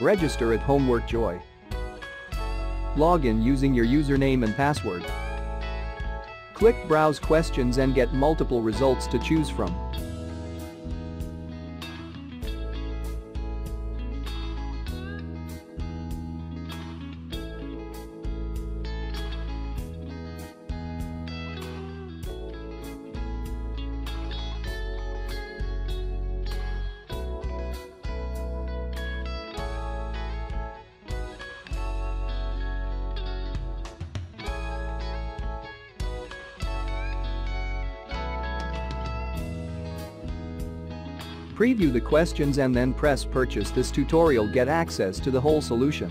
Register at Homework Joy. Log in using your username and password. Click Browse Questions and get multiple results to choose from. Preview the questions and then press Purchase. This tutorial get access to the whole solution.